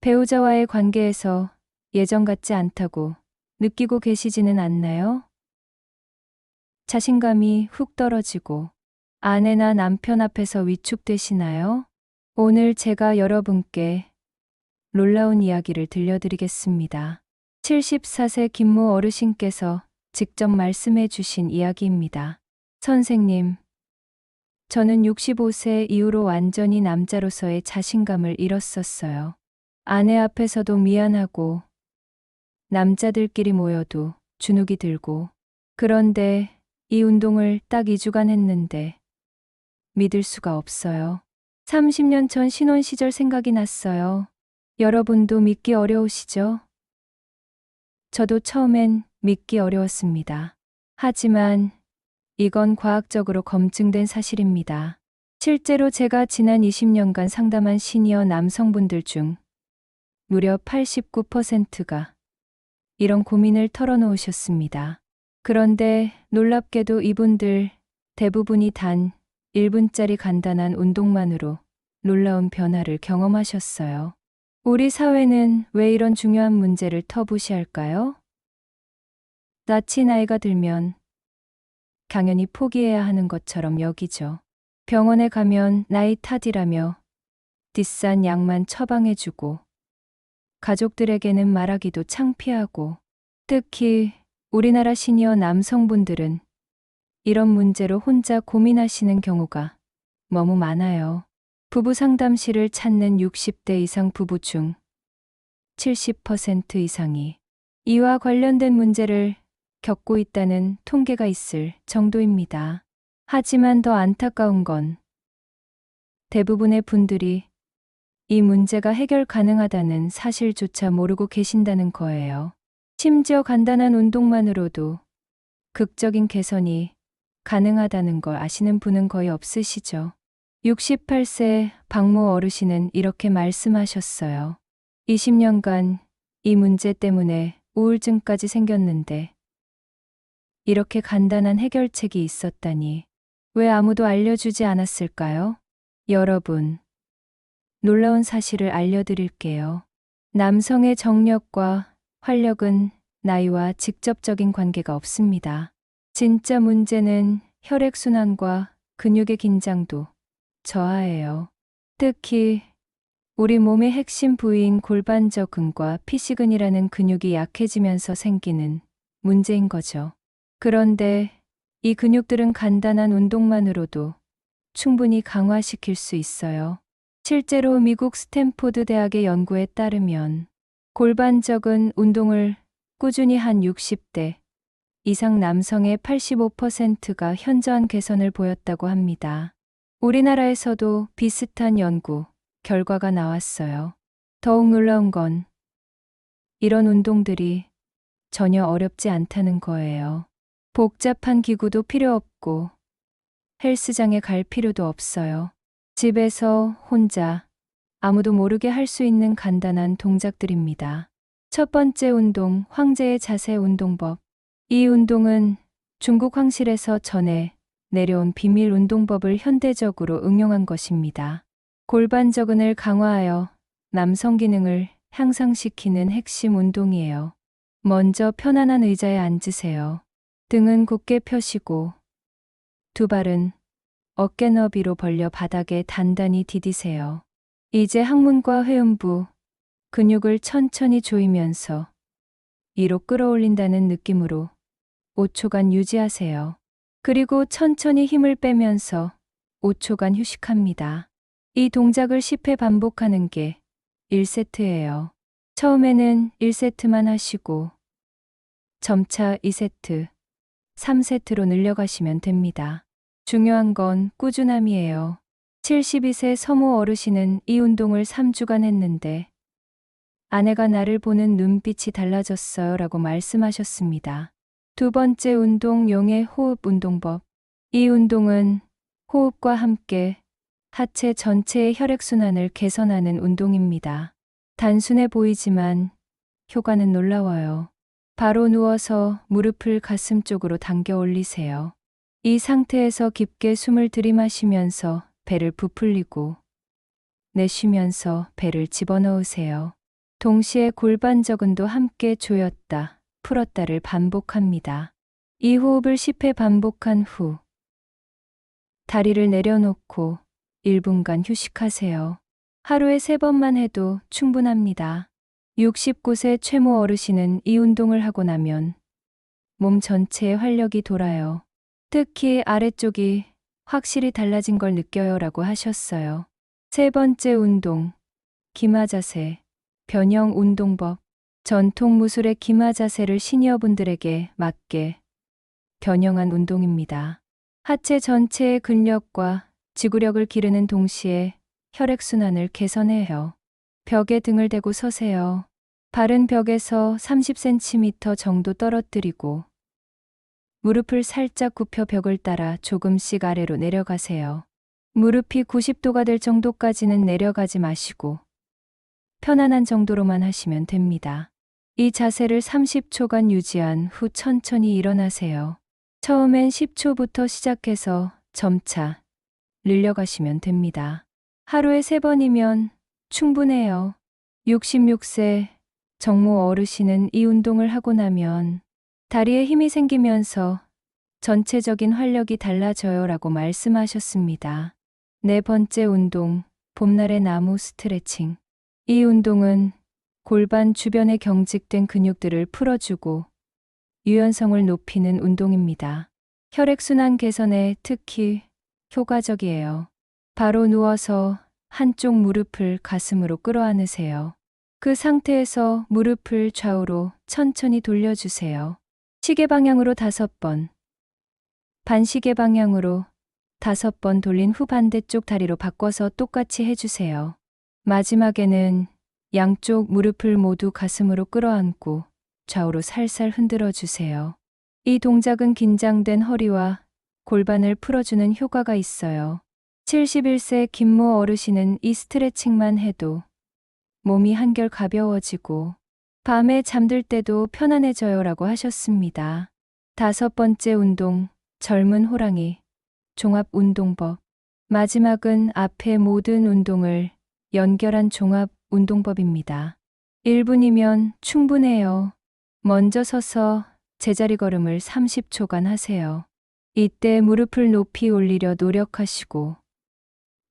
배우자와의 관계에서 예전 같지 않다고 느끼고 계시지는 않나요? 자신감이 훅 떨어지고 아내나 남편 앞에서 위축되시나요? 오늘 제가 여러분께 놀라운 이야기를 들려드리겠습니다. 74세 김모 어르신께서 직접 말씀해 주신 이야기입니다. 선생님, 저는 65세 이후로 완전히 남자로서의 자신감을 잃었었어요. 아내 앞에서도 미안하고 남자들끼리 모여도 주눅이 들고, 그런데 이 운동을 딱 2주간 했는데 믿을 수가 없어요. 30년 전 신혼 시절 생각이 났어요. 여러분도 믿기 어려우시죠? 저도 처음엔 믿기 어려웠습니다. 하지만 이건 과학적으로 검증된 사실입니다. 실제로 제가 지난 20년간 상담한 시니어 남성분들 중 무려 89%가 이런 고민을 털어놓으셨습니다. 그런데 놀랍게도 이분들 대부분이 단 1분짜리 간단한 운동만으로 놀라운 변화를 경험하셨어요. 우리 사회는 왜 이런 중요한 문제를 터부시할까요? 낯이 나이가 들면 당연히 포기해야 하는 것처럼 여기죠. 병원에 가면 나이 탓이라며 비싼 약만 처방해주고, 가족들에게는 말하기도 창피하고, 특히 우리나라 시니어 남성분들은 이런 문제로 혼자 고민하시는 경우가 너무 많아요. 부부 상담실을 찾는 60대 이상 부부 중 70% 이상이 이와 관련된 문제를 겪고 있다는 통계가 있을 정도입니다. 하지만 더 안타까운 건 대부분의 분들이 이 문제가 해결 가능하다는 사실조차 모르고 계신다는 거예요. 심지어 간단한 운동만으로도 극적인 개선이 가능하다는 걸 아시는 분은 거의 없으시죠. 68세 박모 어르신은 이렇게 말씀하셨어요. 20년간 이 문제 때문에 우울증까지 생겼는데 이렇게 간단한 해결책이 있었다니 왜 아무도 알려주지 않았을까요? 여러분, 놀라운 사실을 알려드릴게요. 남성의 정력과 활력은 나이와 직접적인 관계가 없습니다. 진짜 문제는 혈액순환과 근육의 긴장도 저하예요. 특히 우리 몸의 핵심 부위인 골반저근과 피시근이라는 근육이 약해지면서 생기는 문제인 거죠. 그런데 이 근육들은 간단한 운동만으로도 충분히 강화시킬 수 있어요. 실제로 미국 스탠포드 대학의 연구에 따르면 골반저근 운동을 꾸준히 한 60대 이상 남성의 85%가 현저한 개선을 보였다고 합니다. 우리나라에서도 비슷한 연구 결과가 나왔어요. 더욱 놀라운 건 이런 운동들이 전혀 어렵지 않다는 거예요. 복잡한 기구도 필요 없고 헬스장에 갈 필요도 없어요. 집에서 혼자 아무도 모르게 할 수 있는 간단한 동작들입니다. 첫 번째 운동, 황제의 자세 운동법. 이 운동은 중국 황실에서 전해 내려온 비밀 운동법을 현대적으로 응용한 것입니다. 골반저근을 강화하여 남성 기능을 향상시키는 핵심 운동이에요. 먼저 편안한 의자에 앉으세요. 등은 곧게 펴시고 두 발은 어깨 너비로 벌려 바닥에 단단히 디디세요. 이제 항문과 회음부, 근육을 천천히 조이면서 위로 끌어올린다는 느낌으로 5초간 유지하세요. 그리고 천천히 힘을 빼면서 5초간 휴식합니다. 이 동작을 10회 반복하는 게 1세트예요. 처음에는 1세트만 하시고 점차 2세트, 3세트로 늘려가시면 됩니다. 중요한 건 꾸준함이에요. 72세 서모 어르신은 이 운동을 3주간 했는데 아내가 나를 보는 눈빛이 달라졌어요 라고 말씀하셨습니다. 두 번째 운동, 용의 호흡 운동법. 이 운동은 호흡과 함께 하체 전체의 혈액순환을 개선하는 운동입니다. 단순해 보이지만 효과는 놀라워요. 바로 누워서 무릎을 가슴 쪽으로 당겨 올리세요. 이 상태에서 깊게 숨을 들이마시면서 배를 부풀리고 내쉬면서 배를 집어넣으세요. 동시에 골반저근도 함께 조였다, 풀었다를 반복합니다. 이 호흡을 10회 반복한 후 다리를 내려놓고 1분간 휴식하세요. 하루에 3번만 해도 충분합니다. 69세 최모 어르신은 이 운동을 하고 나면 몸 전체에 활력이 돌아요. 특히 아래쪽이 확실히 달라진 걸 느껴요라고 하셨어요. 세 번째 운동, 기마 자세, 변형 운동법. 전통 무술의 기마 자세를 시니어분들에게 맞게 변형한 운동입니다. 하체 전체의 근력과 지구력을 기르는 동시에 혈액순환을 개선해요. 벽에 등을 대고 서세요. 발은 벽에서 30cm 정도 떨어뜨리고 무릎을 살짝 굽혀 벽을 따라 조금씩 아래로 내려가세요. 무릎이 90도가 될 정도까지는 내려가지 마시고 편안한 정도로만 하시면 됩니다. 이 자세를 30초간 유지한 후 천천히 일어나세요. 처음엔 10초부터 시작해서 점차 늘려가시면 됩니다. 하루에 3번이면 충분해요. 66세 정모 어르신은 이 운동을 하고 나면 다리에 힘이 생기면서 전체적인 활력이 달라져요 라고 말씀하셨습니다. 네 번째 운동, 봄날의 나무 스트레칭. 이 운동은 골반 주변에 경직된 근육들을 풀어주고 유연성을 높이는 운동입니다. 혈액순환 개선에 특히 효과적이에요. 바로 누워서 한쪽 무릎을 가슴으로 끌어안으세요. 그 상태에서 무릎을 좌우로 천천히 돌려주세요. 시계 방향으로 5번, 반시계 방향으로 5번 돌린 후 반대쪽 다리로 바꿔서 똑같이 해주세요. 마지막에는 양쪽 무릎을 모두 가슴으로 끌어안고 좌우로 살살 흔들어 주세요. 이 동작은 긴장된 허리와 골반을 풀어주는 효과가 있어요. 71세 김모 어르신은 이 스트레칭만 해도 몸이 한결 가벼워지고 밤에 잠들 때도 편안해져요 라고 하셨습니다. 5번째 운동, 젊은 호랑이, 종합운동법. 마지막은 앞의 모든 운동을 연결한 종합운동법입니다. 1분이면 충분해요. 먼저 서서 제자리 걸음을 30초간 하세요. 이때 무릎을 높이 올리려 노력하시고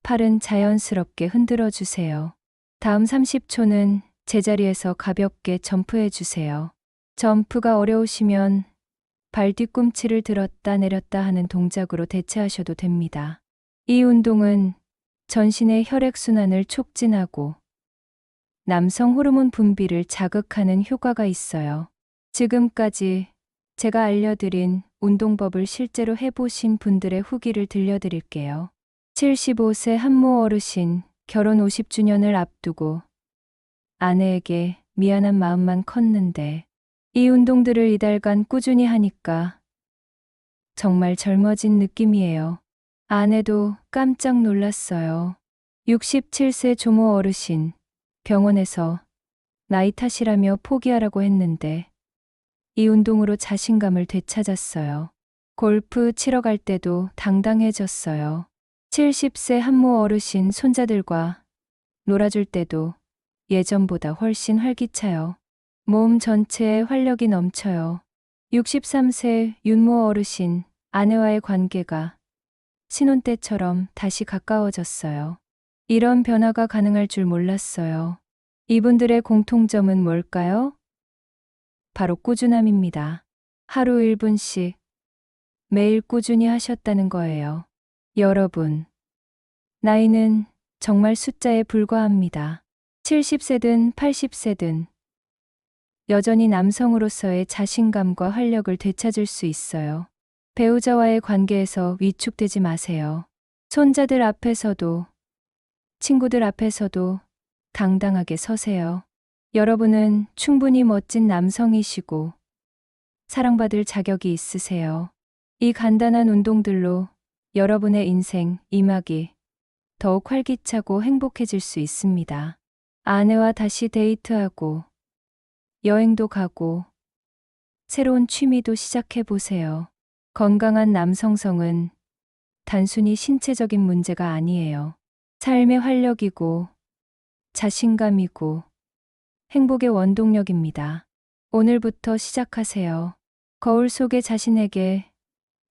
팔은 자연스럽게 흔들어 주세요. 다음 30초는 제자리에서 가볍게 점프해 주세요. 점프가 어려우시면 발 뒤꿈치를 들었다 내렸다 하는 동작으로 대체하셔도 됩니다. 이 운동은 전신의 혈액순환을 촉진하고 남성 호르몬 분비를 자극하는 효과가 있어요. 지금까지 제가 알려드린 운동법을 실제로 해보신 분들의 후기를 들려드릴게요. 75세 한모 어르신, 결혼 50주년을 앞두고 아내에게 미안한 마음만 컸는데 이 운동들을 이달간 꾸준히 하니까 정말 젊어진 느낌이에요. 아내도 깜짝 놀랐어요. 67세 조모 어르신, 병원에서 나이 탓이라며 포기하라고 했는데 이 운동으로 자신감을 되찾았어요. 골프 치러 갈 때도 당당해졌어요. 70세 한모 어르신 손자들과 놀아줄 때도 예전보다 훨씬 활기차요. 몸 전체에 활력이 넘쳐요. 63세 윤모 어르신, 아내와의 관계가 신혼 때처럼 다시 가까워졌어요. 이런 변화가 가능할 줄 몰랐어요. 이분들의 공통점은 뭘까요? 바로 꾸준함입니다. 하루 1분씩 매일 꾸준히 하셨다는 거예요. 여러분, 나이는 정말 숫자에 불과합니다. 70세든 80세든 여전히 남성으로서의 자신감과 활력을 되찾을 수 있어요. 배우자와의 관계에서 위축되지 마세요. 손자들 앞에서도 친구들 앞에서도 당당하게 서세요. 여러분은 충분히 멋진 남성이시고 사랑받을 자격이 있으세요. 이 간단한 운동들로 여러분의 인생 이막이 더욱 활기차고 행복해질 수 있습니다. 아내와 다시 데이트하고 여행도 가고 새로운 취미도 시작해 보세요. 건강한 남성성은 단순히 신체적인 문제가 아니에요. 삶의 활력이고 자신감이고 행복의 원동력입니다. 오늘부터 시작하세요. 거울 속의 자신에게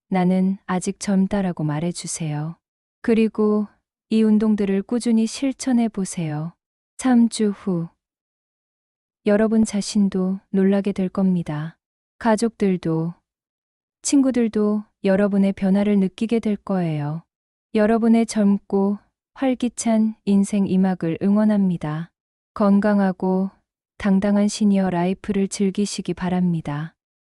나는 아직 젊다라고 말해주세요. 그리고 이 운동들을 꾸준히 실천해 보세요. 3주 후 여러분 자신도 놀라게 될 겁니다. 가족들도 친구들도 여러분의 변화를 느끼게 될 거예요. 여러분의 젊고 활기찬 인생 이막을 응원합니다. 건강하고 당당한 시니어 라이프를 즐기시기 바랍니다.